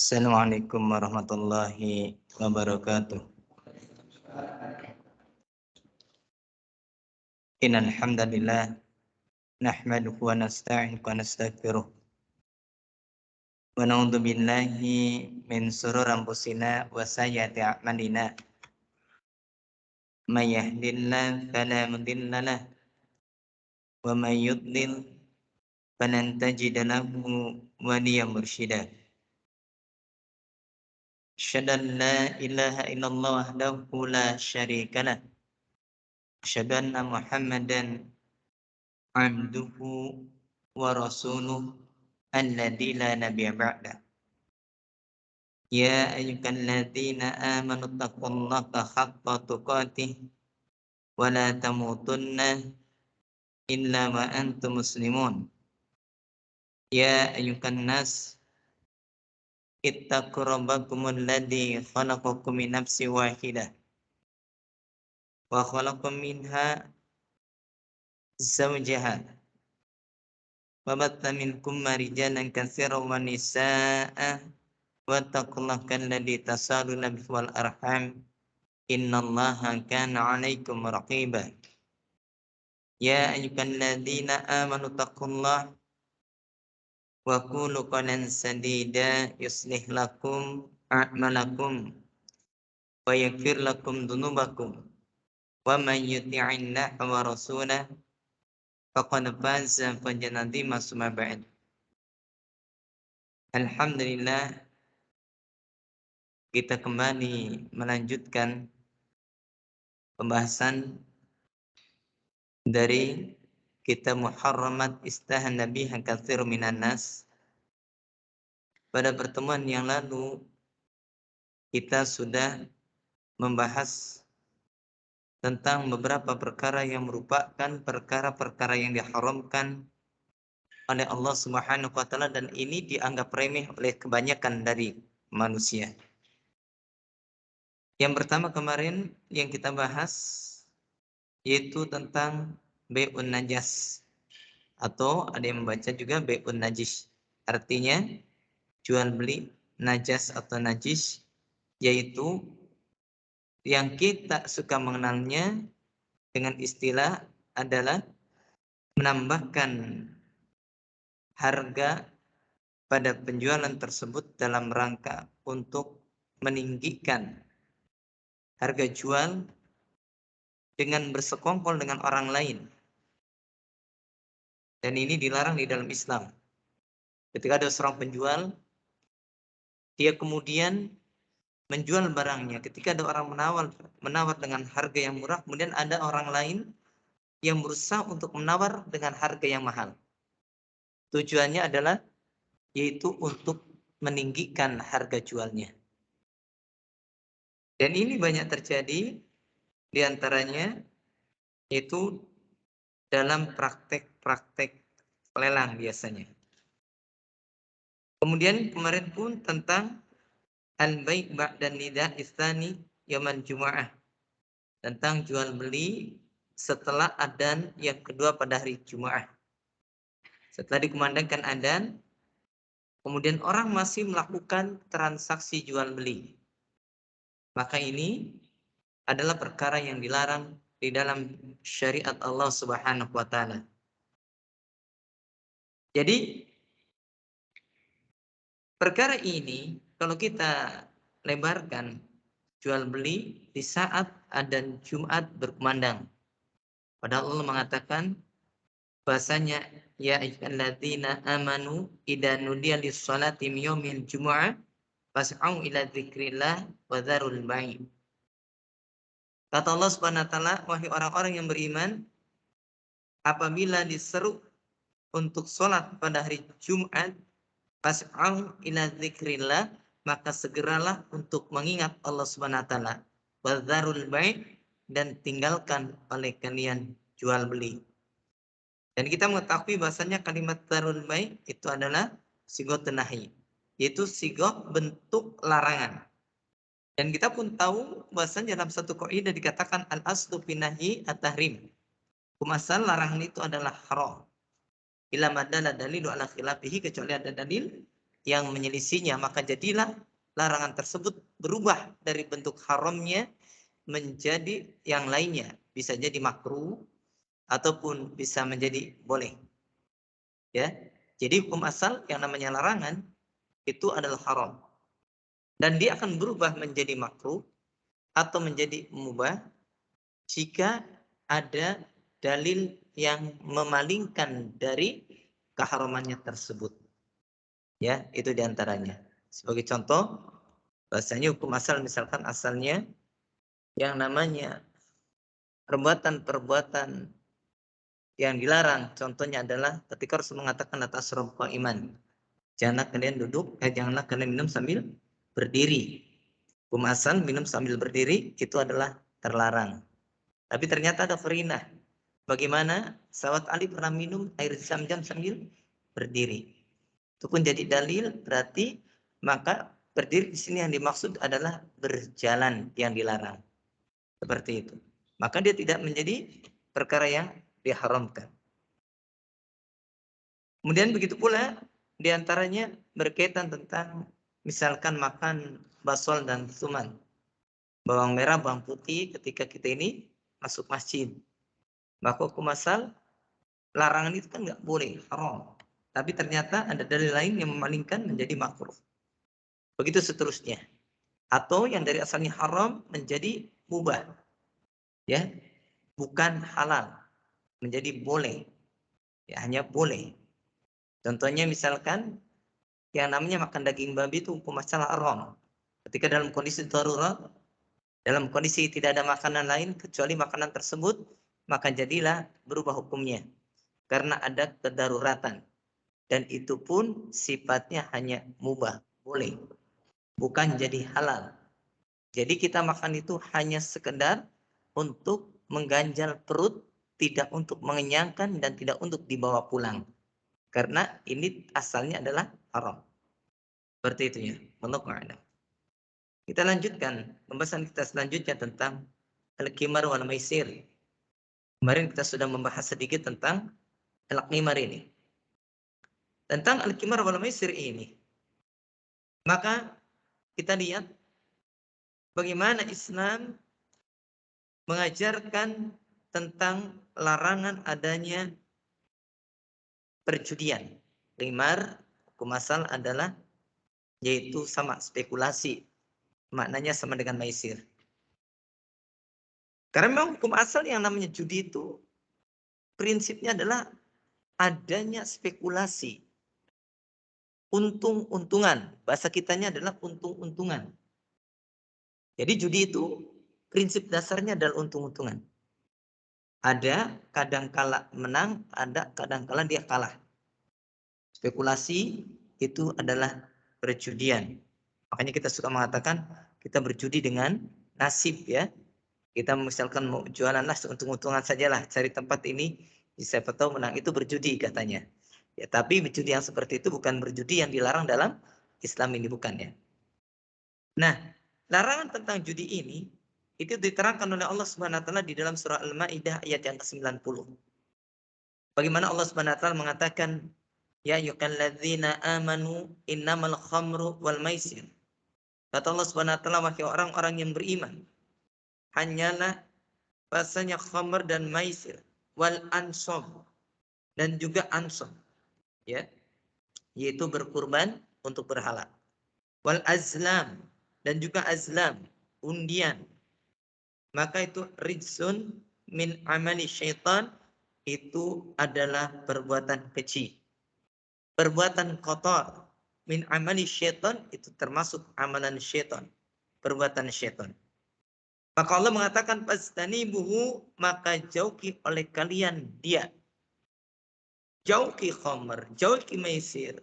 Assalamualaikum warahmatullahi wabarakatuh. Innal hamdalillah nahmaduhu wa nasta'inuhu wa nastaghfiruh. Wa na'udzu billahi min shururi anfusina wa sayyiati a'malina. May yahdihillahu fala mudilla lahu wa may yudlil falan tajida lahu waliyyan mursyida. Asyhadu an la ilaha illallah wahdahu la syarika lah. Asyhadu anna Muhammadan abduhu wa rasuluh alladzi la nabiyya ba'da. Ya ayyuhalladzina amanu taqullaha haqqa tuqatih wa la tamutunna illa wa antum muslimun. Ya ayyuhan nas ittaqu rabbakumul ladzi khalaqakum min nafsin wahidah wa khalaqa minha zawjaha wa batta minkum rijalan katsiran wa nisaa'a wattaqullaha alladzi tasaaluna bihi wal arham innallaha kana 'alaikum raqiba. Ya ayyuhalladzina amanu taqullaha wa qulu qawlan sadida yuslih lakum a'malakum wa yaghfir lakum dhunubakum wa may yuti'illah wa rasulahu faqad faza fawzan 'azima summa ba'd. Alhamdulillah, kita kembali melanjutkan pembahasan dari kitab Muharramat istahana biha katsirun minan nas. Pada pertemuan yang lalu kita sudah membahas tentang beberapa perkara yang merupakan perkara-perkara yang diharamkan oleh Allah Subhanahu wa taala dan ini dianggap remeh oleh kebanyakan dari manusia. Yang pertama kemarin yang kita bahas yaitu tentang bai'un najas atau ada yang membaca juga bai'un najis. Artinya jual beli najas atau najis, yaitu yang kita suka mengenalnya dengan istilah adalah menambahkan harga pada penjualan tersebut dalam rangka untuk meninggikan harga jual dengan bersekongkol dengan orang lain. Dan ini dilarang di dalam Islam. Ketika ada seorang penjual, dia kemudian menjual barangnya. Ketika ada orang menawar dengan harga yang murah, kemudian ada orang lain yang berusaha untuk menawar dengan harga yang mahal. Tujuannya adalah yaitu untuk meninggikan harga jualnya. Dan ini banyak terjadi, diantaranya itu dalam praktek-praktek lelang biasanya. Kemudian kemarin pun tentang al-bai' ba'da nida tsani yaumul jumu'ah. Tentang jual beli setelah adzan yang kedua pada hari Jumat. Setelah dikumandangkan adzan, kemudian orang masih melakukan transaksi jual beli. Maka ini adalah perkara yang dilarang di dalam syariat Allah Subhanahu wa taala. Jadi perkara ini kalau kita lebarkan jual beli di saat adzan Jumat berkumandang. Padahal Allah mengatakan bahasanya ya ayyuhalladzina amanu idza nudiya lis-sholati min yaumil jumu'ah fas'au ila dzikrillah wa dzarul bai'. Kata Allah Subhanahu wa taala, wahai orang-orang yang beriman, apabila diseru untuk sholat pada hari Jumat, fas'au ila dzikrillah, maka segeralah untuk mengingat Allah Subhanahu wa taala. Wa dzarul bai', dan tinggalkan oleh kalian jual beli. Dan kita mengetahui bahasanya kalimat dzarul bai' itu adalah sighatun nahi, yaitu sigah bentuk larangan. Dan kita pun tahu bahasanya dalam satu kaidah dikatakan al-aslu fi nahyi at-tahrim. Asal larangan itu adalah haram. Bila madalla dalilu ala khilafihi, kecuali ada dalil yang menyelisihinya, maka jadilah larangan tersebut berubah dari bentuk haramnya menjadi yang lainnya. Bisa jadi makruh ataupun bisa menjadi boleh. Ya. Jadi hukum asal yang namanya larangan itu adalah haram. Dan dia akan berubah menjadi makruh atau menjadi mubah jika ada dalil yang memalingkan dari keharamannya tersebut. Ya, itu diantaranya. Sebagai contoh, bahasanya hukum asal misalkan asalnya yang namanya perbuatan-perbuatan yang dilarang. Contohnya adalah ketika Rasul mengatakan atas rokok iman. Janganlah kalian duduk, janganlah kalian minum sambil berdiri. Hukum asal minum sambil berdiri itu adalah terlarang. Tapi ternyata ada qarinah. Bagaimana sahabat Ali pernah minum air zam-zam sambil berdiri. Itu pun jadi dalil, berarti maka berdiri di sini yang dimaksud adalah berjalan yang dilarang. Seperti itu. Maka dia tidak menjadi perkara yang diharamkan. Kemudian begitu pula diantaranya berkaitan tentang misalkan makan basol dan suman. Bawang merah, bawang putih ketika kita ini masuk masjid. Maka hukum asal larangan itu kan nggak boleh, haram. Tapi ternyata ada dalil lain yang memalingkan menjadi makruh. Begitu seterusnya. Atau yang dari asalnya haram menjadi mubah. Ya, bukan halal, menjadi boleh. Ya, hanya boleh. Contohnya misalkan yang namanya makan daging babi itu hukum asal haram. Ketika dalam kondisi darurat, dalam kondisi tidak ada makanan lain kecuali makanan tersebut, maka jadilah berubah hukumnya. Karena ada kedaruratan. Dan itu pun sifatnya hanya mubah, boleh. Bukan jadi halal. Jadi kita makan itu hanya sekedar untuk mengganjal perut, tidak untuk mengenyangkan dan tidak untuk dibawa pulang. Karena ini asalnya adalah haram. Seperti itu ya. Wallahu a'lam. Kita lanjutkan pembahasan kita selanjutnya tentang al-qimar wal maisir. Kemarin kita sudah membahas sedikit tentang al-qimar ini. Tentang al-qimar wal maisir ini. Maka kita lihat bagaimana Islam mengajarkan tentang larangan adanya perjudian. Qimar hukum asal adalah yaitu sama spekulasi. Maknanya sama dengan maisir. Karena memang hukum asal yang namanya judi itu prinsipnya adalah adanya spekulasi. Untung-untungan. Bahasa kitanya adalah untung-untungan. Jadi judi itu prinsip dasarnya adalah untung-untungan. Ada kadangkala menang, ada kadangkala dia kalah. Spekulasi itu adalah perjudian. Makanya kita suka mengatakan kita berjudi dengan nasib ya. Kita misalkan mau jualan lah untung-untungan sajalah, cari tempat ini siapa tahu menang, itu berjudi katanya. Ya, tapi berjudi yang seperti itu bukan berjudi yang dilarang dalam Islam ini, bukan ya. Nah, larangan tentang judi ini itu diterangkan oleh Allah Subhanahu wa taala di dalam surah Al-Maidah ayat yang ke-90. Bagaimana Allah Subhanahu wa taala mengatakan, ya ayyuhalladzina amanu innamal khamru wal maisir. Kata Allah Subhanahu wa taala, wahai orang-orang yang beriman, hanyalah bahasanya khamr dan maisir wal ansob dan juga ansob, ya, yaitu berkurban untuk berhala, wal azlam dan juga azlam, undian, maka itu rijsun min amali syaitan, itu adalah perbuatan keji, perbuatan kotor, min amali syaitan itu termasuk amalan syaitan, perbuatan syaitan. Maka Allah mengatakan fastanibuhu, maka jauhi oleh kalian dia. Jauhi khamr, jauhi maisir,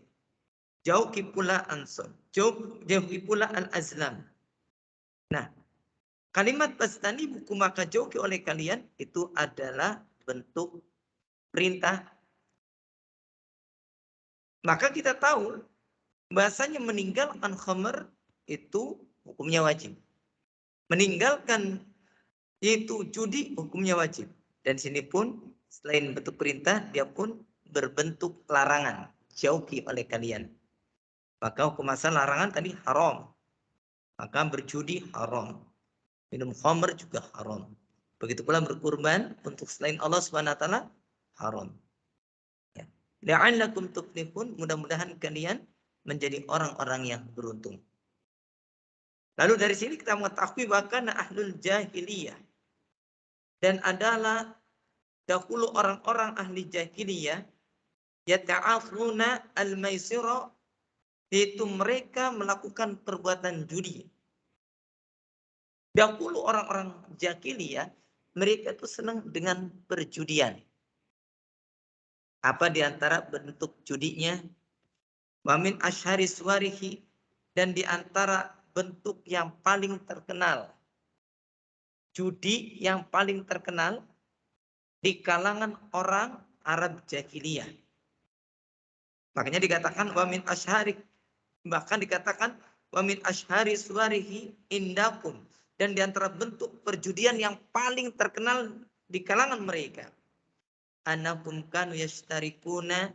jauhi pula ansab, jauhi pula al-azlam. Nah, kalimat fastanibuhu maka jauhi oleh kalian itu adalah bentuk perintah. Maka kita tahu bahasanya meninggalkan khamr itu hukumnya wajib. Meninggalkan yaitu judi hukumnya wajib. Dan sini pun selain bentuk perintah, dia pun berbentuk larangan. Jauhi oleh kalian. Maka hukum asal larangan tadi haram. Maka berjudi haram. Minum khamr juga haram. Begitu pula berkurban untuk selain Allah Subhanahu wa taala haram. Ya. La'allakum tuflihun, mudah-mudahan kalian menjadi orang-orang yang beruntung. Lalu dari sini kita mengetahui bahkan ahlul jahiliyah dan adalah dahulu orang-orang ahli jahiliyah yata'afuna al-maisira, yaitu mereka melakukan perbuatan judi. Dahulu orang-orang jahiliyah mereka itu senang dengan perjudian. Apa diantara bentuk judinya? Wa min asyhari suwarihi, dan diantara bentuk yang paling terkenal, judi yang paling terkenal di kalangan orang Arab jahiliyah. Makanya dikatakan wa min asyhari, bahkan dikatakan wa min asyhari suwarihi indakum, dan diantara bentuk perjudian yang paling terkenal di kalangan mereka, anakum kanu yashtarikuna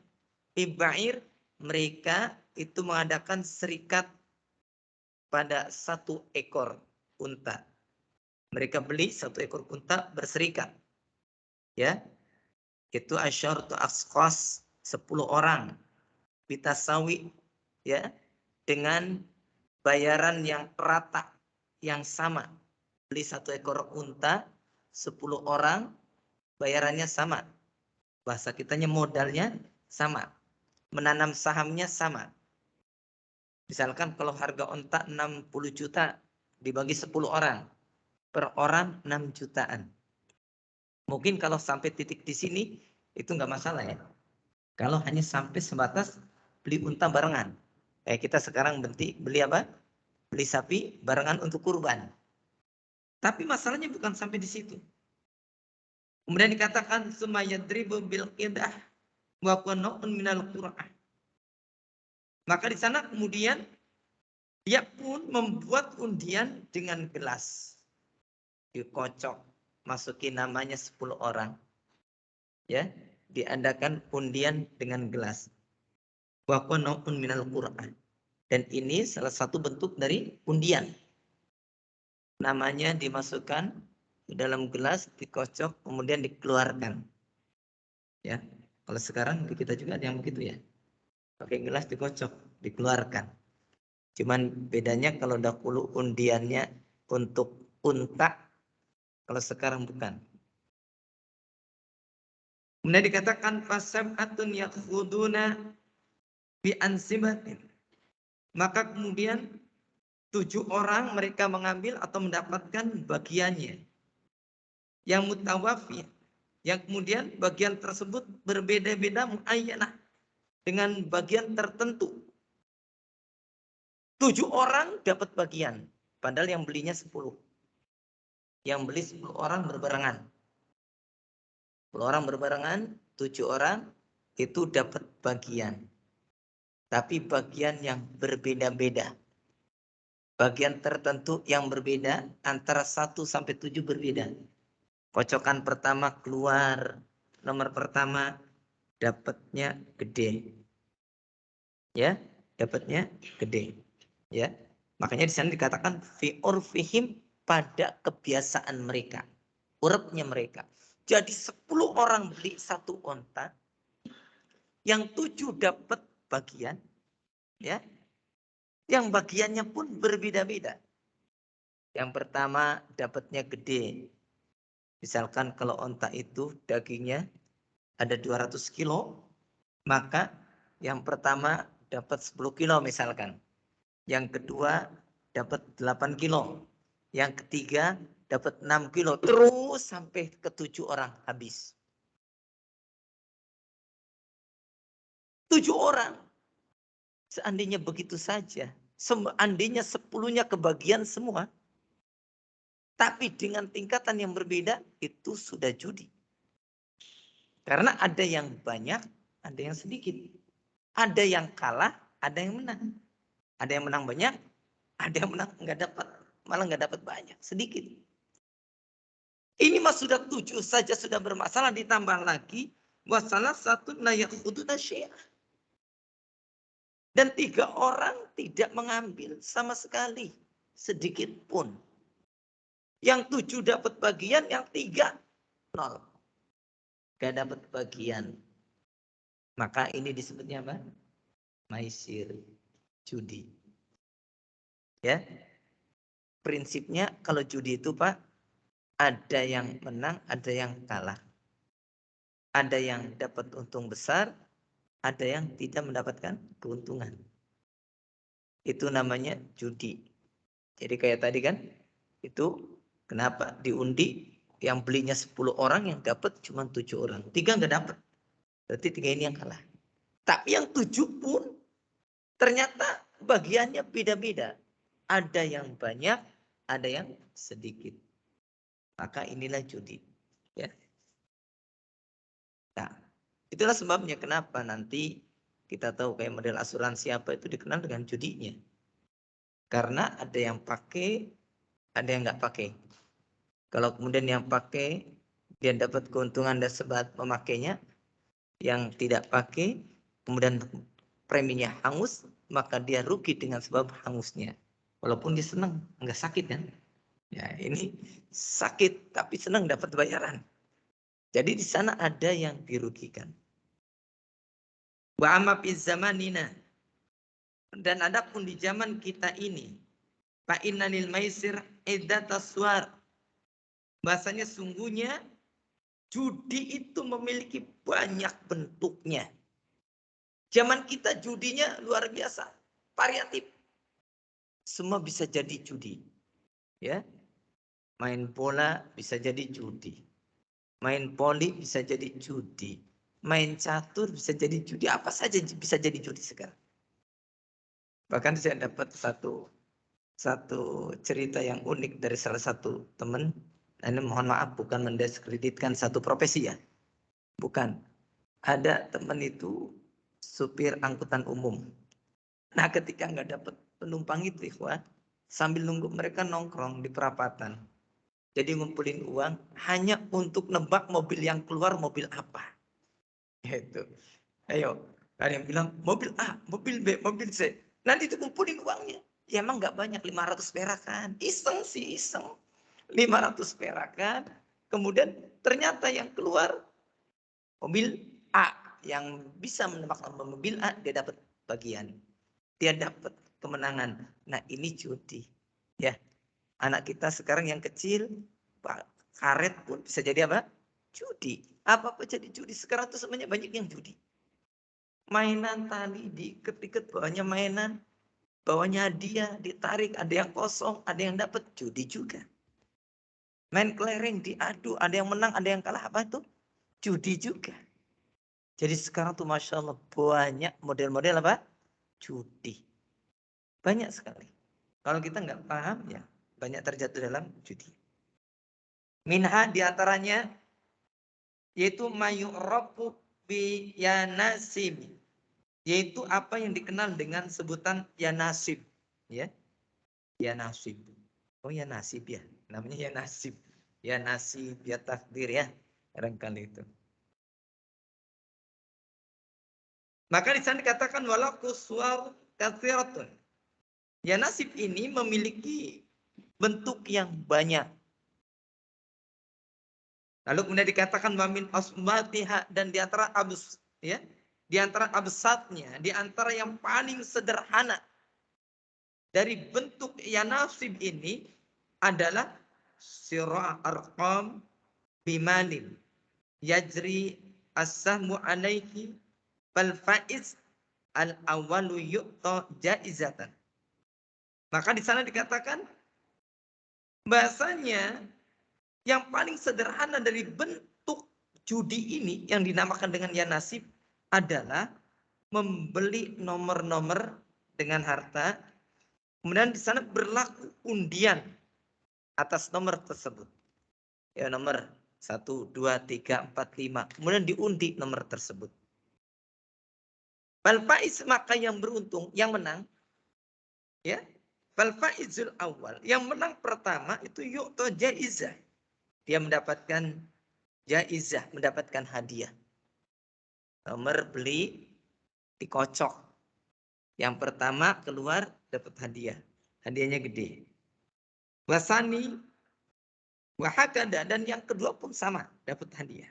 biba'ir, mereka itu mengadakan serikat pada satu ekor unta. Mereka beli satu ekor unta berserikat. Ya. Itu asyaratu asqas, 10 orang. Bitasawi, ya, dengan bayaran yang rata, yang sama. Beli satu ekor unta, 10 orang, bayarannya sama. Bahasa kitanya modalnya sama. Menanam sahamnya sama. Misalkan kalau harga unta 60 juta dibagi 10 orang. Per orang 6 jutaan. Mungkin kalau sampai titik di sini itu nggak masalah ya. Kalau hanya sampai sebatas beli unta barengan. Kayak kita sekarang beli apa? Beli sapi barengan untuk kurban. Tapi masalahnya bukan sampai di situ. Kemudian dikatakan sumayadribu bil qidah wa qana'un minal qur'an. Maka di sana kemudian dia pun membuat undian dengan gelas. Dikocok, masukin namanya 10 orang. Ya, diadakan undian dengan gelas. Wa qana'un minal qur'an. Dan ini salah satu bentuk dari undian. Namanya dimasukkan ke dalam gelas, dikocok, kemudian dikeluarkan. Ya, kalau sekarang di kita juga ada yang begitu ya. Pakai gelas dikocok, dikeluarkan. Cuman bedanya kalau dahulu undiannya untuk unta, kalau sekarang bukan. Kemudian dikatakan fasab'atun yakhuduna bi ansibatin. Maka kemudian 7 orang mereka mengambil atau mendapatkan bagiannya yang mutawafi, yang kemudian bagian tersebut berbeda-beda muayyanah dengan bagian tertentu. 7 orang dapat bagian, padahal yang belinya 10. Yang beli 10 orang berbarengan. 10 orang berbarengan, 7 orang itu dapat bagian. Tapi bagian yang berbeda-beda. Bagian tertentu yang berbeda antara 1 sampai 7 berbeda. Kocokan pertama keluar, nomor pertama dapatnya gede. Ya, dapatnya gede. Ya. Makanya di sana dikatakan fi urfihim, pada kebiasaan mereka. Urapnya mereka. Jadi 10 orang beli satu onta, yang 7 dapat bagian, ya. Yang bagiannya pun berbeda-beda. Yang pertama dapatnya gede. Misalkan kalau onta itu dagingnya ada 200 kilo, maka yang pertama dapat 10 kilo misalkan. Yang kedua dapat 8 kilo. Yang ketiga dapat 6 kilo. Terus sampai ke 7 orang habis. 7 orang. Seandainya begitu saja. Seandainya 10-nya kebagian semua. Tapi dengan tingkatan yang berbeda, itu sudah judi. Karena ada yang banyak, ada yang sedikit. Ada yang kalah, ada yang menang. Ada yang menang banyak, ada yang menang nggak dapat, malah nggak dapat banyak, sedikit. Ini mas sudah 7 saja sudah bermasalah, ditambah lagi wasalah satu layak hudud syai'ah. Dan 3 orang tidak mengambil sama sekali sedikit pun. Yang 7 dapat bagian, yang 3 nol. Gak dapat bagian. Maka ini disebutnya apa? Maisir, judi. Ya. Prinsipnya kalau judi itu Pak, ada yang menang, ada yang kalah. Ada yang dapat untung besar, ada yang tidak mendapatkan keuntungan. Itu namanya judi. Jadi kayak tadi kan, itu kenapa diundi yang belinya 10 orang, yang dapat cuma 7 orang. 3 nggak dapat. Berarti 3 ini yang kalah. Tapi yang 7 pun ternyata bagiannya beda-beda. Ada yang banyak, ada yang sedikit. Maka inilah judi. Ya. Nah, itulah sebabnya kenapa nanti kita tahu kayak model asuransi apa itu dikenal dengan judinya. Karena ada yang pakai, ada yang nggak pakai. Kalau kemudian yang pakai, dia dapat keuntungan dan sebab memakainya. Yang tidak pakai, kemudian preminya hangus, maka dia rugi dengan sebab hangusnya. Walaupun dia senang, nggak sakit kan? Ya ini sakit, tapi senang dapat bayaran. Jadi di sana ada yang dirugikan. Wa amma fi zamanina, dan adapun di zaman kita ini, fa innal maisir iddatas suwar, bahasanya sungguhnya judi itu memiliki banyak bentuknya. Zaman kita judinya luar biasa, variatif. Semua bisa jadi judi. Ya. Main bola bisa jadi judi. Main poli bisa jadi judi. Main catur bisa jadi judi. Apa saja bisa jadi judi sekarang. Bahkan saya dapat satu cerita yang unik dari salah satu teman. Ini mohon maaf bukan mendiskreditkan satu profesi ya. Bukan. Ada teman itu supir angkutan umum. Nah ketika nggak dapat penumpang itu ikhwan, sambil nunggu mereka nongkrong di perapatan. Jadi ngumpulin uang hanya untuk nebak mobil yang keluar mobil apa. Gitu. Ayo, ada yang bilang mobil A, mobil B, mobil C. Nanti dikumpulin uangnya. Ya emang nggak banyak, 500 perak kan. Iseng sih, iseng. 500 perak kan. Kemudian ternyata yang keluar mobil A. Yang bisa menebak nomor mobil A, dia dapat bagian. Dia dapat kemenangan. Nah ini judi. Ya, anak kita sekarang yang kecil, Pak, karet pun bisa jadi apa? Judi. Apa-apa jadi judi. Sekarang tuh semuanya banyak yang judi. Mainan tali diikat-ikat bawahnya mainan. Bawahnya hadiah, ditarik. Ada yang kosong, ada yang dapat. Judi juga. Main kelereng diadu. Ada yang menang, ada yang kalah. Apa itu? Judi juga. Jadi sekarang tuh Masya Allah banyak model-model apa? Judi. Banyak sekali. Kalau kita nggak paham ya banyak terjatuh dalam judi. Minha diantaranya yaitu mayu'rafu bi yanasib, yaitu apa yang dikenal dengan sebutan yanasib, ya. Yanasib. Oh ya nasib ya, namanya ya nasib. Ya nasib, ya takdir ya, barangkali itu. Maka di sana dikatakan walaku suwar katsiratun. Ya nasib ini memiliki bentuk yang banyak. Lalu kemudian dikatakan wamin asmatiha, dan di antara abus, ya, di antara absatnya, di antara yang paling sederhana dari bentuk yanasib ini adalah sirah arqam bimalin yajri as-sahmu alaihi fal faiz al awalu yu'ta jaizatan. Maka di sana dikatakan bahasanya yang paling sederhana dari bentuk judi ini yang dinamakan dengan ya nasib adalah membeli nomor-nomor dengan harta. Kemudian di sana berlaku undian atas nomor tersebut. Ya nomor 1, 2, 3, 4, 5. Kemudian diundi nomor tersebut. Fal faiz, maka yang beruntung, yang menang. Ya. Fal faizul awal, yang menang pertama itu yu'ta jaizah. Dia mendapatkan jaizah, mendapatkan hadiah. Nomor beli dikocok. Yang pertama keluar dapat hadiah. Hadiahnya gede. Wasani wahakada, dan yang kedua pun sama, dapat hadiah.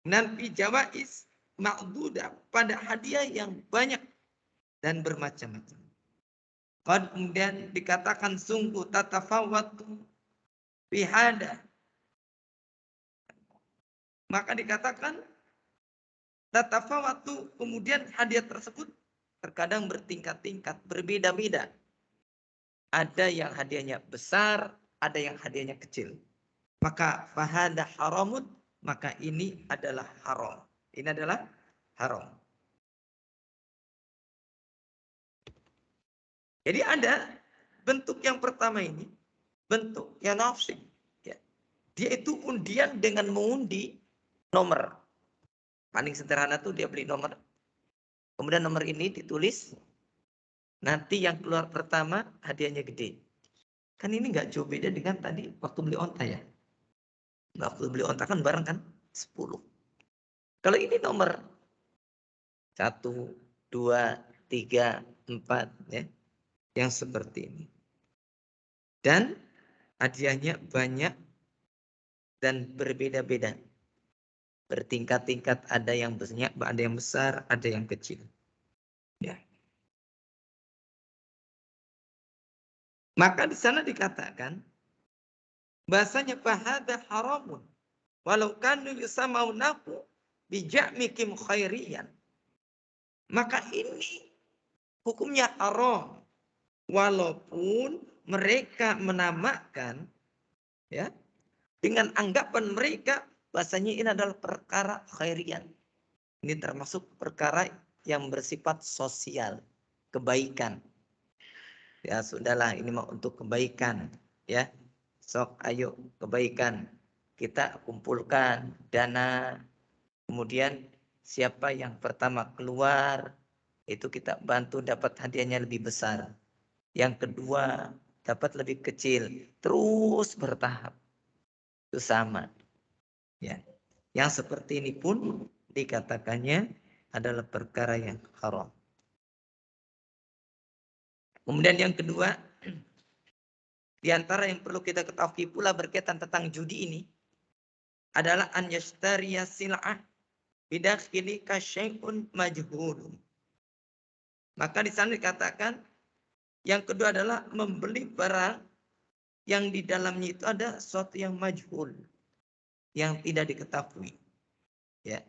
Nanti jawais ma'dudah, pada hadiah yang banyak dan bermacam-macam. Kemudian dikatakan sungguh tatafawatu bihada. Maka dikatakan tatafawatu, kemudian hadiah tersebut terkadang bertingkat-tingkat, berbeda-beda. Ada yang hadiahnya besar, ada yang hadiahnya kecil. Maka fahada haramun, maka ini adalah haram. Ini adalah haram. Jadi ada bentuk yang pertama ini, bentuk yang nafsi. Ya. Dia itu undian dengan mengundi nomor. Paling sederhana tuh dia beli nomor. Kemudian nomor ini ditulis. Nanti yang keluar pertama hadiahnya gede. Kan ini nggak jauh beda dengan tadi waktu beli onta ya. Waktu beli onta kan bareng kan 10. Kalau ini nomor 1, 2, 3, 4 ya. Yang seperti ini. Dan hadiahnya banyak dan berbeda-beda. Bertingkat-tingkat, ada yang banyak, ada yang besar, ada yang kecil. Ya. Maka di sana dikatakan bahasanya fahada haramun walau kanu yusamaunahu bija'mikim khairiyan. Maka ini hukumnya haram walaupun mereka menamakan ya dengan anggapan mereka bahasanya ini adalah perkara khairian. Ini termasuk perkara yang bersifat sosial, kebaikan. Ya sudahlah, ini mau untuk kebaikan ya. Sok ayo kebaikan. Kita kumpulkan dana. Kemudian siapa yang pertama keluar itu kita bantu dapat hadiahnya lebih besar. Yang kedua dapat lebih kecil. Terus bertahap. Itu sama. Ya. Yang seperti ini pun dikatakannya adalah perkara yang haram. Kemudian yang kedua, di antara yang perlu kita ketahui pula berkaitan tentang judi ini adalah an yashtariya sil'ah bidakhilika syai'un majhulun. Maka di sana dikatakan yang kedua adalah membeli barang yang di dalamnya itu ada sesuatu yang majhul, yang tidak diketahui. Ya.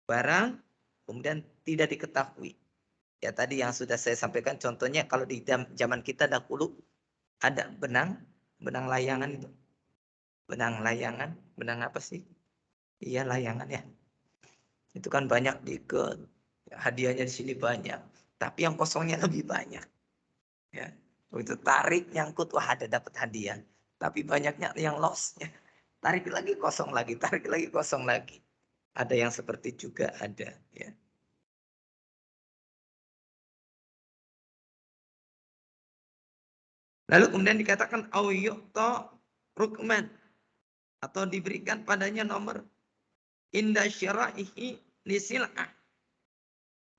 Barang kemudian tidak diketahui. Ya tadi yang sudah saya sampaikan contohnya kalau di zaman kita dahulu ada benang layangan itu. Benang layangan, benang apa sih? Iya layangan ya. Itu kan banyak diikat. Hadiahnya di sini banyak. Tapi yang kosongnya lebih banyak. Ya. Begitu tarik nyangkut, wah ada dapat hadiah. Tapi banyaknya yang loss-nya. Tarik lagi kosong lagi, tarik lagi kosong lagi. Ada yang seperti juga ada. Ya. Lalu kemudian dikatakan awyukto rukman, atau diberikan padanya nomor inda syara'ihi lisil'ah,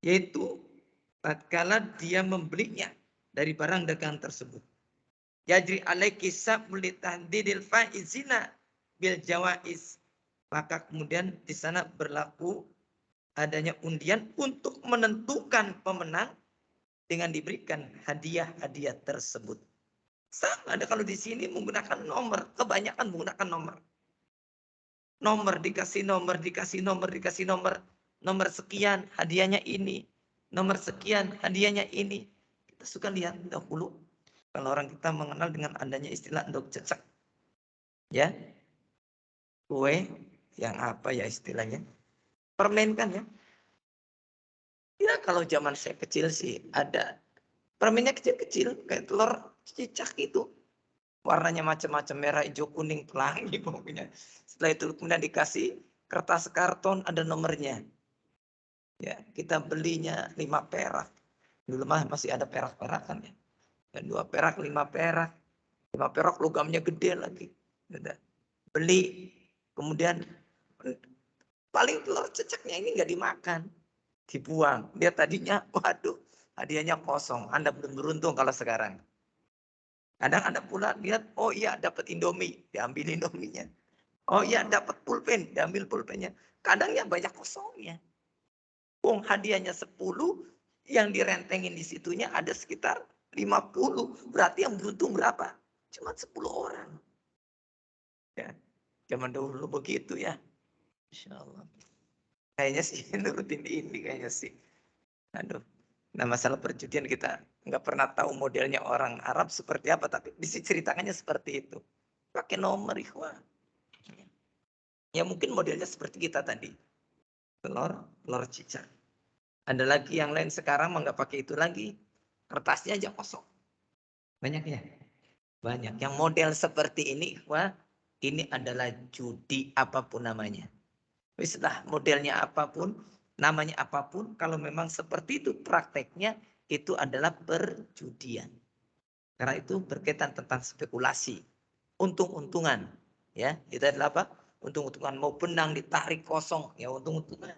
yaitu tatkala dia membelinya dari barang dagangan tersebut. Yajri alaiki sabul tahdidil faizina bil jawaiz. Maka kemudian di sana berlaku adanya undian untuk menentukan pemenang dengan diberikan hadiah-hadiah tersebut. Sama ada kalau di sini menggunakan nomor, kebanyakan menggunakan nomor. Nomor dikasih nomor, dikasih nomor, dikasih nomor. Nomor sekian hadiahnya ini. Nomor sekian hadiahnya ini. Kita suka lihat dahulu. Kalau orang kita mengenal dengan adanya istilah endok cecek. Ya. Kue yang apa ya istilahnya. Permen kan ya. Ya kalau zaman saya kecil sih ada. Permennya kecil-kecil. Kayak telur cicak itu. Warnanya macam-macam, merah, hijau, kuning, pelangi pokoknya. Setelah itu kemudian dikasih kertas karton ada nomornya. Ya, kita belinya 5 perak. Dulu mah masih ada perak-perakan ya. Dan 2 perak, 5 perak. 5 perak logamnya gede lagi. Beli. Kemudian paling telur cecaknya ini nggak dimakan. dibuang. Dia tadinya, waduh, hadiahnya kosong. Anda belum beruntung kalau sekarang. Kadang Anda pula lihat, oh iya dapat Indomie, diambil Indominya. Oh iya dapat pulpen, diambil pulpennya. Kadang ya banyak kosongnya. Wong hadiahnya 10, yang direntengin di situnya ada sekitar 50. Berarti yang beruntung berapa? Cuma 10 orang. Ya, zaman dahulu begitu ya. Insya Allah. Kayaknya sih nurutin ini kayaknya sih. Aduh. Nah masalah perjudian kita nggak pernah tahu modelnya orang Arab seperti apa. Tapi ceritakannya seperti itu. Pakai nomor ikhwah. Ya mungkin modelnya seperti kita tadi. Telur cicak. Ada lagi yang lain sekarang nggak pakai itu lagi. Kertasnya aja kosong. Banyak ya? Banyak. Yang model seperti ini, wah, ini adalah judi apapun namanya. Setelah modelnya apapun, namanya apapun, kalau memang seperti itu prakteknya, itu adalah perjudian. Karena itu berkaitan tentang spekulasi. Untung-untungan. Ya, itu adalah apa? Untung-untungan. Mau benang ditarik kosong, ya untung-untungan.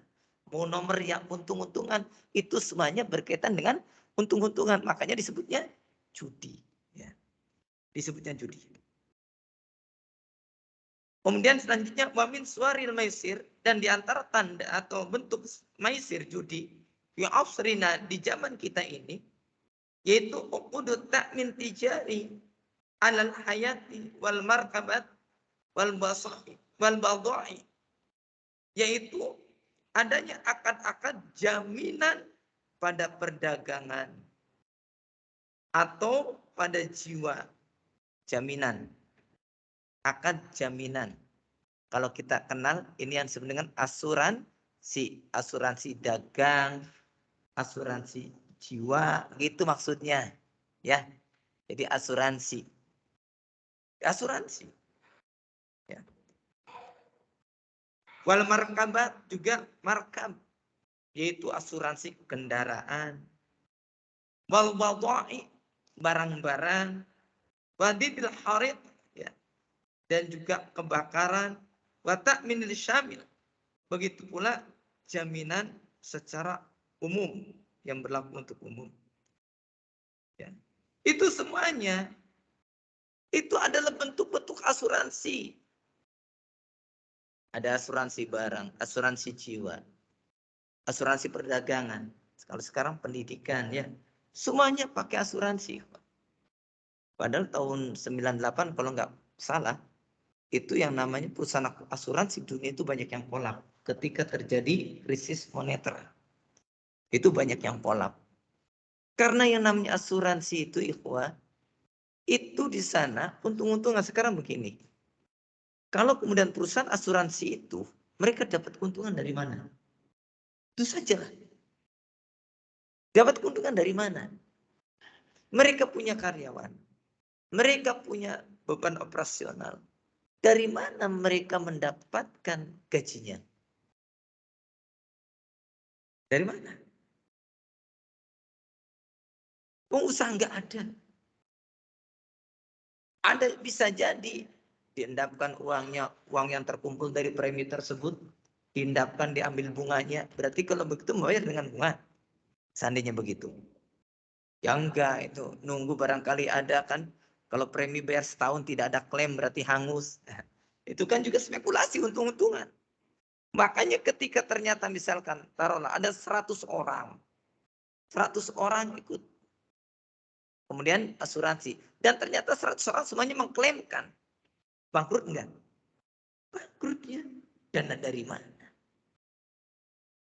Mau nomor yang untung-untungan, itu semuanya berkaitan dengan untung-untungan. Makanya disebutnya judi. Ya. Disebutnya judi. Kemudian selanjutnya wamin suaril maisir, dan diantara tanda atau bentuk maisir judi yang afsrina di zaman kita ini yaitu uqudut ta'min tijari alal hayati wal markabat wal basai wal badai, yaitu adanya akad-akad jaminan pada perdagangan atau pada jiwa. Jaminan, akad jaminan. Kalau kita kenal, ini yang disebut dengan asuransi dagang, asuransi jiwa, gitu maksudnya. Ya, jadi asuransi. Ya. Wal markabat juga markab, yaitu asuransi kendaraan. Wal wadai, barang-barang. Wadidil harid, ya. Dan juga kebakaran. Wa ta'minil syamil. Begitu pula jaminan secara umum yang berlaku untuk umum. Ya. Itu semuanya itu adalah bentuk-bentuk asuransi. Ada asuransi barang, asuransi jiwa, asuransi perdagangan. Kalau sekarang pendidikan ya, semuanya pakai asuransi. Padahal tahun 98 kalau nggak salah, itu yang namanya perusahaan asuransi dunia itu banyak yang kolap ketika terjadi krisis moneter. Itu banyak yang kolap. Karena yang namanya asuransi itu ikhwah, itu di sana untung-untungan sekarang begini. Kalau kemudian perusahaan asuransi itu, mereka dapat keuntungan dari mana? Itu saja. Dapat keuntungan dari mana? Mereka punya karyawan. Mereka punya beban operasional. Dari mana mereka mendapatkan gajinya? Dari mana? Pengusaha nggak ada. Ada bisa jadi diendapkan uangnya, uang yang terkumpul dari premi tersebut, diendapkan diambil bunganya. Berarti kalau begitu membayar dengan bunga. Seandainya begitu. Ya enggak, itu nunggu barangkali ada kan. Kalau premi bayar setahun tidak ada klaim berarti hangus. Itu kan juga spekulasi untung-untungan. Makanya ketika ternyata misalkan taruhlah ada 100 orang. 100 orang ikut. Kemudian asuransi. Dan ternyata 100 orang semuanya mengklaimkan. Bangkrut enggak? Bangkrutnya. Dana dari mana?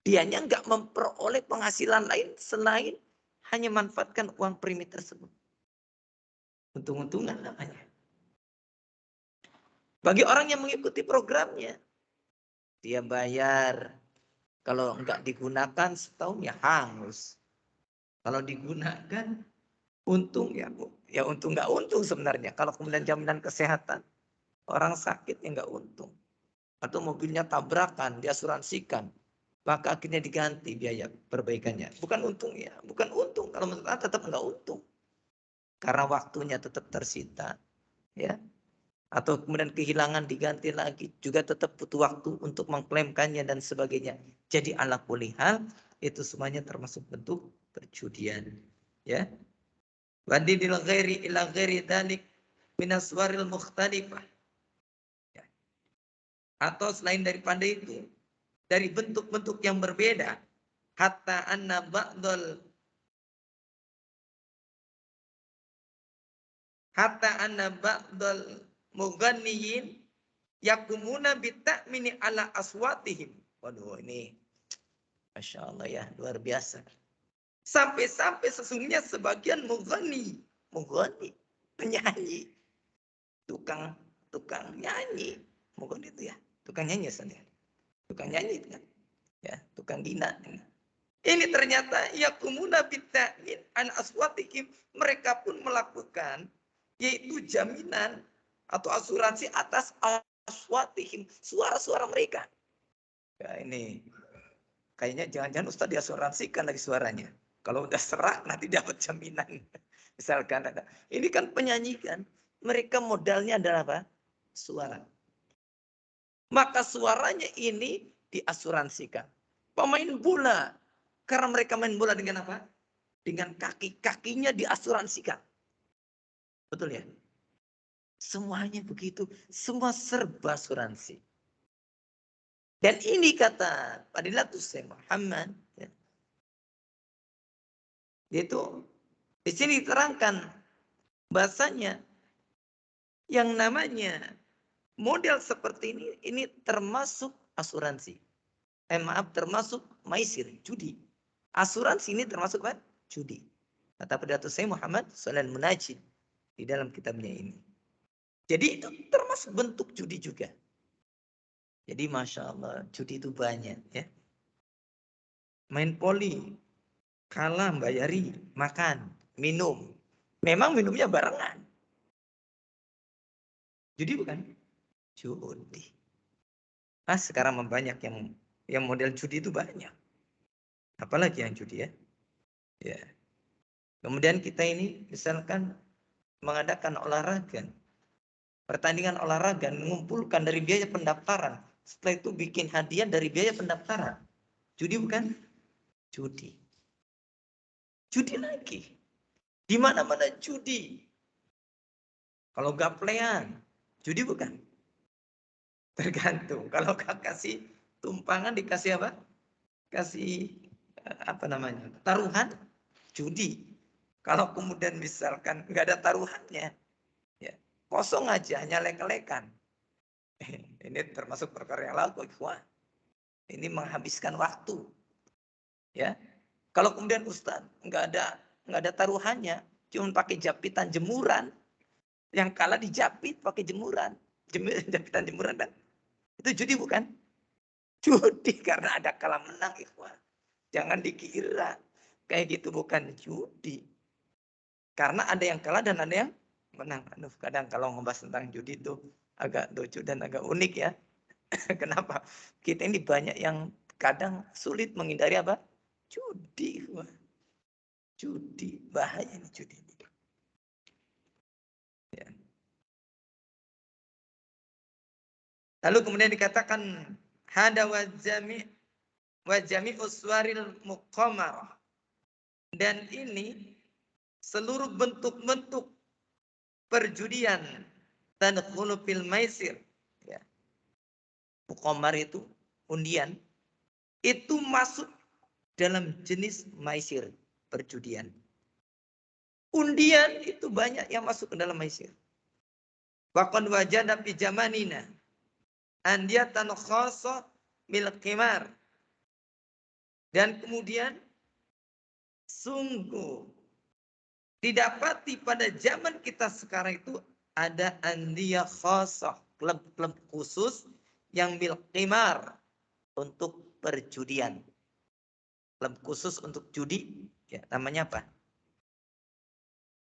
Dianya enggak memperoleh penghasilan lain selain hanya manfaatkan uang premi tersebut. Untung-untungan namanya. Bagi orang yang mengikuti programnya, dia bayar. Kalau enggak digunakan setahun ya hangus. Kalau digunakan untung ya untung enggak untung sebenarnya. Kalau kemudian jaminan kesehatan, orang sakit ya enggak untung. Atau mobilnya tabrakan, diasuransikan. Maka akhirnya diganti biaya perbaikannya. Bukan untung ya, bukan untung. Kalau menurut saya tetap enggak untung. Karena waktunya tetap tersita. Ya, atau kemudian kehilangan diganti lagi juga tetap butuh waktu untuk mengklaimkannya dan sebagainya. Jadi ala kulli hal itu semuanya termasuk bentuk perjudian. Ya. Wadidil ghairi ila ghairi dalik minaswaril mukhtalifah. Ya. Atau selain daripada itu, dari bentuk-bentuk yang berbeda, hatta anna ba'dal mughanniyin yakumuna bita'mini ala aswatihim. Waduh, ini Masya Allah ya, luar biasa. Sampai-sampai sesungguhnya sebagian mughanni, penyanyi, tukang nyanyi, mughanni itu ya, tukang nyanyi saja, tukang nyanyi itu kan, ya, tukang gina. Ini ternyata yakumuna bita'min an aswatihim, mereka pun melakukan yaitu jaminan atau asuransi atas aswatihim, suara-suara mereka. Ya, ini kayaknya jangan-jangan Ustadz diasuransikan lagi suaranya. Kalau udah serak nanti dapat jaminan. Misalkan ada. Ini kan penyanyi kan. Mereka modalnya adalah apa? Suara. Maka suaranya ini diasuransikan. Pemain bola. Karena mereka main bola dengan apa? Dengan kaki-kakinya diasuransikan. Betul ya? Semuanya begitu. Semua serba asuransi. Dan ini kata Fadilatul Syekh Muhammad. Ya, yaitu di sini diterangkan bahasanya yang namanya model seperti ini termasuk asuransi. Maaf, termasuk maisir, judi. Asuransi ini termasuk apa? Judi. Kata Fadilatul Syekh Muhammad Shalal Munajid di dalam kitabnya ini. Jadi itu termasuk bentuk judi juga. Jadi Masya Allah, judi itu banyak ya. Main poli, kalah bayari, makan, minum. Memang minumnya barengan. Judi bukan? Judi. Ah, sekarang banyak yang model judi itu banyak. Apalagi yang judi ya. Ya. Kemudian kita ini misalkan mengadakan olahraga. Pertandingan olahraga mengumpulkan dari biaya pendaftaran. Setelah itu bikin hadiah dari biaya pendaftaran. Judi bukan? Judi. Judi lagi. Di mana-mana judi. Kalau gaplean, judi bukan? Tergantung. Kalau kasih tumpangan dikasih apa? Kasih apa namanya? Taruhan, judi. Kalau kemudian misalkan nggak ada taruhannya, ya kosong aja, hanya lek-lekan. Ini termasuk perkara yang laku, ikhwan. Ini menghabiskan waktu. Ya, kalau kemudian Ustaz nggak ada taruhannya, cuma pakai japitan jemuran, yang kalah dijapit pakai jemuran, japitan jemuran kan? Itu judi bukan? Judi karena ada kalah menang, ikhwan. Jangan dikira kayak gitu bukan judi. Karena ada yang kalah dan ada yang menang. Aduh, kadang kalau ngebahas tentang judi itu agak lucu dan agak unik ya. Kenapa? Kita ini banyak yang kadang sulit menghindari apa? Judi. Wah. Judi. Bahaya ini judi. Ya. Lalu kemudian dikatakan hada wajami uswaril muqamarah. Dan ini seluruh bentuk-bentuk perjudian dan khulufil maisir. Ya. Muqamar itu undian. Itu masuk dalam jenis maisir, perjudian. Undian itu banyak yang masuk ke dalam maisir. Waqad wajada fi jamanina andiyatan khassa bil qimar. Dan kemudian sungguh didapati pada zaman kita sekarang itu ada andiyah khassah, klub-klub khusus yang bil qimar untuk perjudian. Klub khusus untuk judi, ya, namanya apa?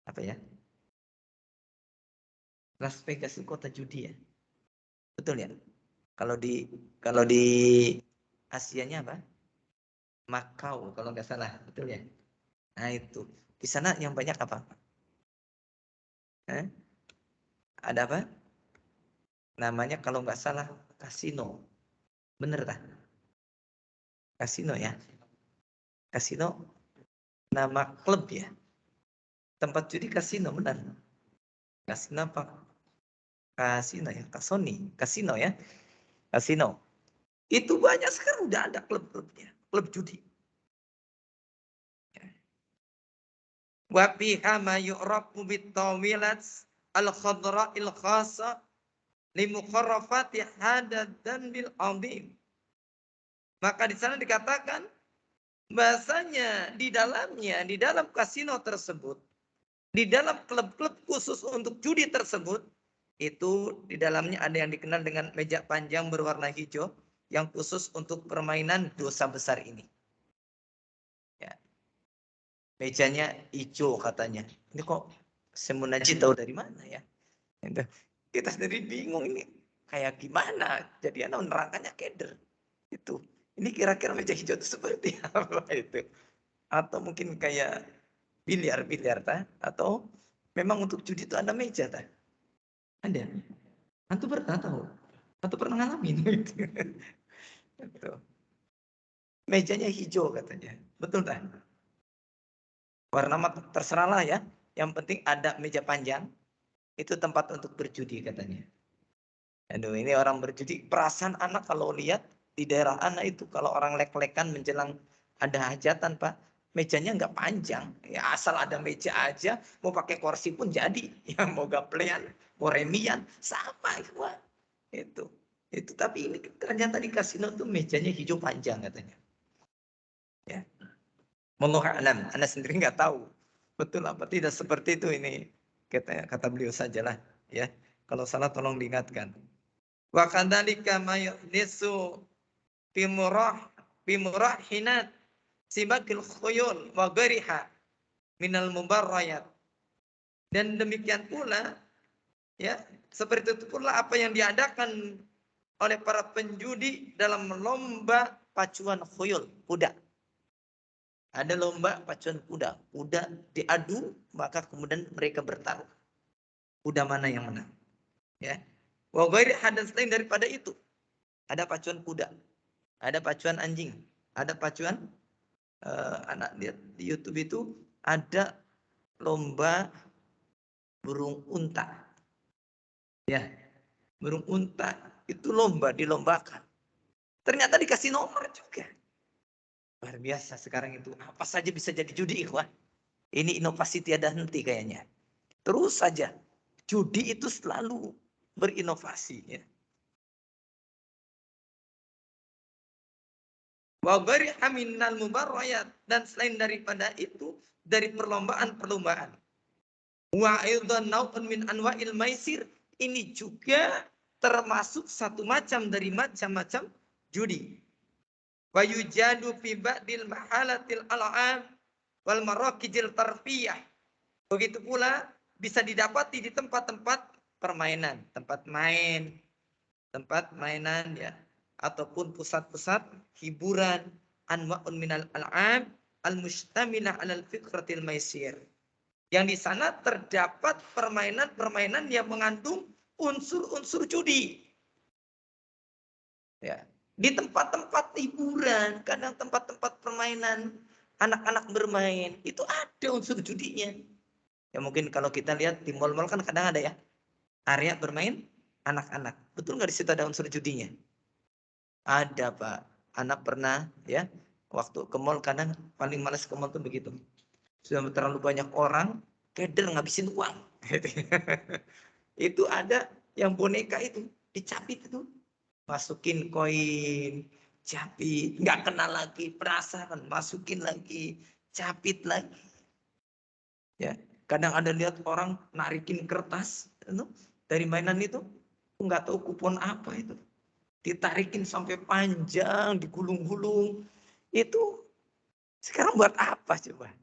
Apa ya? Las Vegas itu kota judi ya. Betul ya? Kalau di Asianya apa? Makau kalau nggak salah, betul ya? Nah itu. Di sana yang banyak apa? Ada apa? Namanya kalau nggak salah kasino. Bener tak? Kasino ya? Kasino nama klub ya. Tempat judi kasino benar. Kasino apa? Kasino ya, kasino ya. Kasino. Itu banyak sekarang udah ada klub-klubnya, klub judi. Wa fiha ma yu'rafu bitawilat al-khadra'il khassa li muqarrafati hadad bil azim. Maka di sana dikatakan bahasanya di dalamnya, di dalam kasino tersebut, di dalam klub-klub khusus untuk judi tersebut, itu di dalamnya ada yang dikenal dengan meja panjang berwarna hijau yang khusus untuk permainan dosa besar ini. Ya. Mejanya hijau katanya. Ini kok Semunaji tahu dari mana ya? Kita sendiri bingung ini kayak gimana. Jadi anak nerangkannya keder. Itu. Ini kira-kira meja hijau itu seperti apa itu? Atau mungkin kayak biliar ta? Atau memang untuk judi itu ada meja ta? Ada. Antum pernah tahu? Atau pernah ngalamin itu? Mejanya hijau katanya. Betul tak? Warna terserahlah ya. Yang penting ada meja panjang. Itu tempat untuk berjudi katanya. Aduh, ini orang berjudi. Perasaan anak kalau lihat di daerah anak itu kalau orang lek-lekan menjelang ada hajatan Pak, mejanya nggak panjang. Ya asal ada meja aja, mau pakai kursi pun jadi. Ya mau gaplean, mau remian, sama itu. Itu tapi ini ternyata di kasino tuh mejanya hijau panjang katanya. Ya. Wallahu a'lam. Anda sendiri nggak tahu betul apa tidak seperti itu ini kata beliau sajalah ya. Kalau salah tolong diingatkan. Wa kadzalika ma yuhdisu bimurahinat sibakil khuyul wa ghairiha minal mubarrayat. Dan demikian pula ya, seperti itu pula apa yang diadakan oleh para penjudi dalam lomba pacuan khuyul, kuda. Ada lomba pacuan kuda. Kuda diadu, maka kemudian mereka bertaruh. Kuda mana yang menang. Ya. Wa ghairi hadas lain daripada itu. Ada pacuan kuda. Ada pacuan anjing. Ada pacuan anak lihat di YouTube itu ada lomba burung unta. Ya. Burung unta itu lomba dilombakan. Ternyata dikasih nomor juga. Luar biasa sekarang itu. Apa saja bisa jadi judi, ikhwan. Ini inovasi tiada henti kayaknya. Terus saja. Judi itu selalu berinovasi. Ya. Wa bariha minnal mubarrayat. Dan selain daripada itu, dari perlombaan-perlombaan. Wa aidan naun min anwa'il maisir. Ini juga termasuk satu macam dari macam-macam judi. Wa yujadu fi ba'dil mahalatil al'am wal marakijil tarfiyah. Begitu pula bisa didapati di tempat-tempat permainan, tempat mainan ya, ataupun pusat-pusat hiburan, anwa'un minal al'am al-mustamilah 'alal fikratil maisir. Yang di sana terdapat permainan-permainan yang mengandung unsur-unsur judi. Ya. Di tempat-tempat hiburan, kadang tempat-tempat permainan, anak-anak bermain, itu ada unsur judinya. Ya mungkin kalau kita lihat di mal-mal kan kadang ada ya, area bermain anak-anak. Betul nggak di situ ada unsur judinya? Ada Pak. Anak pernah ya, waktu ke mal kadang paling males ke mal tuh begitu. Sudah terlalu banyak orang, keder ngabisin uang. Itu ada yang boneka itu, dicapit itu. Masukin koin, capit, nggak kenal lagi, penasaran, masukin lagi, capit lagi. Ya, kadang ada lihat orang narikin kertas itu, dari mainan itu, nggak tahu kupon apa itu, ditarikin sampai panjang, digulung-gulung. Itu sekarang buat apa coba?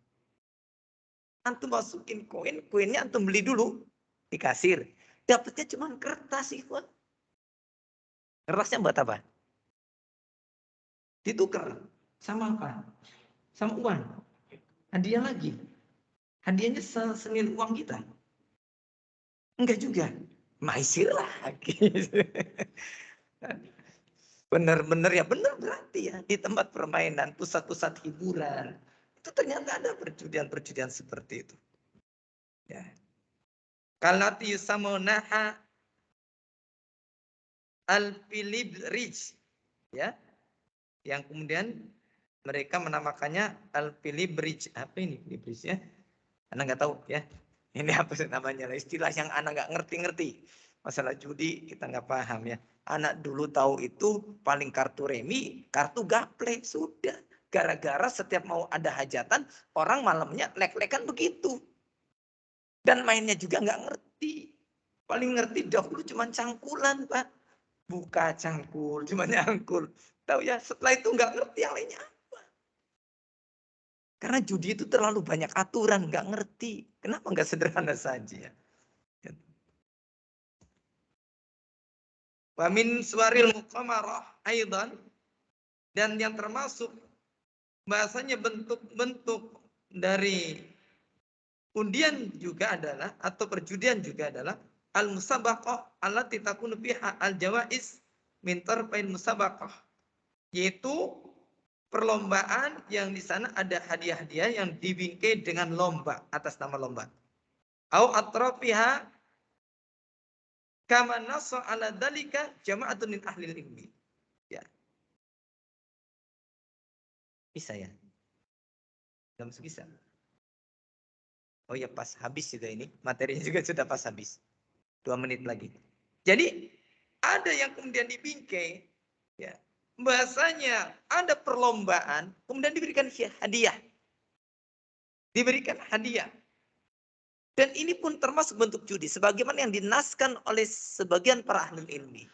Antum masukin koin, koinnya antum beli dulu di kasir, dapatnya cuma kertas itu. Kertasnya buat apa? Ditukar sama apa? Sama uang. Hadiah lagi. Hadiahnya senil uang kita. Enggak juga. Maisir lagi. Benar-benar ya, benar berarti ya. Di tempat permainan, pusat-pusat hiburan. Itu ternyata ada perjudian-perjudian seperti itu. Ya. Kalati yusamunaha al-filibrij. Ya. Yang kemudian mereka menamakannya al-filibrij. Apa ini filibrij ya? Anda nggak tahu ya. Ini apa sih namanya? Istilah yang anak nggak ngerti-ngerti. Masalah judi kita nggak paham ya. Anak dulu tahu itu paling kartu remi, kartu gaple. Sudah. Gara-gara setiap mau ada hajatan, orang malamnya lek-lekan begitu. Dan mainnya juga nggak ngerti. Paling ngerti dahulu cuma cangkulan, Pak. Buka cangkul, cuma nyangkul. Tahu ya, setelah itu nggak ngerti yang lainnya. Karena judi itu terlalu banyak aturan, nggak ngerti. Kenapa nggak sederhana saja? Wa min suwaril muqamarah aidan, dan yang termasuk bahasanya bentuk-bentuk dari undian juga adalah, atau perjudian juga adalah al-musabaqah allati takunu fiha al-jawaiz min tarfail musabaqah, yaitu perlombaan yang di sana ada hadiah-hadiah yang dibingkai dengan lomba atas nama lomba. Au atrafiha kama nassa ala dzalika jama'atun min ahli ilmi. Ya. Bisa ya? Belum bisa. Oh ya, pas habis juga ini. Materinya juga sudah pas habis. 2 menit lagi. Jadi ada yang kemudian dibingkai, ya. Bahasanya ada perlombaan, kemudian diberikan hadiah. Diberikan hadiah. Dan ini pun termasuk bentuk judi, sebagaimana yang dinaskan oleh sebagian para ahli ilmi.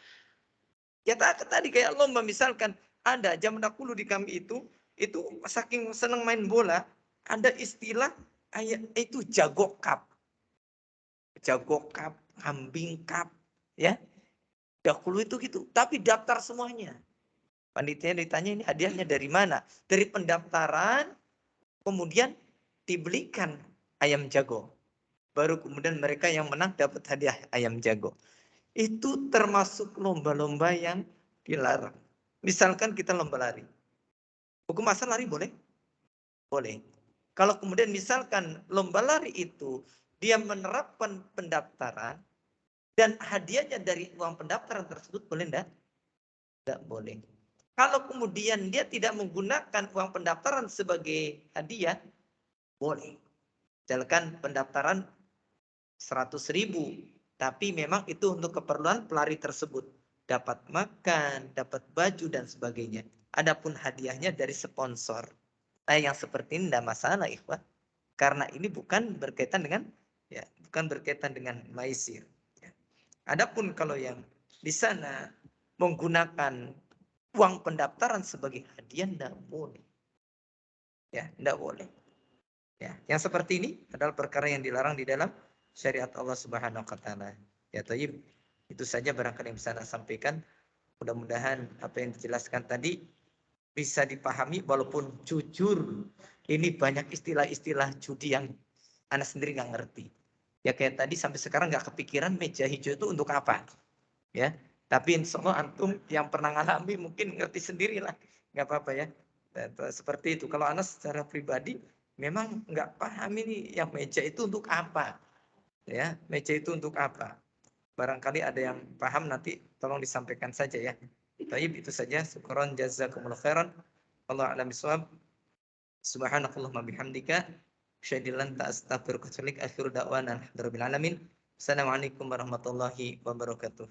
Ya tadi kayak lomba, misalkan ada zaman dahulu di kami itu saking senang main bola, ada istilah itu jago cup. Jago cup, kambing cup, ya. Dahulu itu gitu, tapi daftar semuanya. Panitia ditanya ini hadiahnya dari mana? Dari pendaftaran, kemudian dibelikan ayam jago. Baru kemudian mereka yang menang dapat hadiah ayam jago. Itu termasuk lomba-lomba yang dilarang. Misalkan kita lomba lari. Hukum asal lari boleh? Boleh. Kalau kemudian misalkan lomba lari itu dia menerapkan pendaftaran dan hadiahnya dari uang pendaftaran tersebut, boleh enggak? Tidak boleh. Kalau kemudian dia tidak menggunakan uang pendaftaran sebagai hadiah, boleh. Misalkan pendaftaran 100.000, tapi memang itu untuk keperluan pelari tersebut. Dapat makan, dapat baju, dan sebagainya. Adapun hadiahnya dari sponsor. Nah, yang seperti ini tidak masalah, ikhwan. Karena ini bukan berkaitan dengan maisir. Ya. Adapun kalau yang di sana menggunakan uang pendaftaran sebagai hadiah, tidak boleh. Ya, tidak boleh. Ya, yang seperti ini adalah perkara yang dilarang di dalam syariat Allah Subhanahu wa taala. Ya, thayyib. Itu saja barangkali yang bisa saya sampaikan. Mudah-mudahan apa yang dijelaskan tadi bisa dipahami, walaupun jujur ini banyak istilah-istilah judi yang Anda sendiri nggak ngerti. Ya kayak tadi sampai sekarang nggak kepikiran meja hijau itu untuk apa. Ya, tapi insya Allah antum yang pernah ngalami mungkin ngerti sendirilah. Nggak apa-apa ya. Seperti itu. Kalau Anas secara pribadi memang nggak paham ini yang meja itu untuk apa. Ya, meja itu untuk apa. Barangkali ada yang paham, nanti tolong disampaikan saja ya. Baik, itu saja. Syukran jazakumullah khairan. Allah a'lam bishawab. Subhanakallahumma bihamdika asyhadu an la ilaha illa anta astaghfiruka wa atubu ilaik. Akhiru da'wana alhamdulillahi rabbil alamin. Assalamualaikum warahmatullahi wabarakatuh.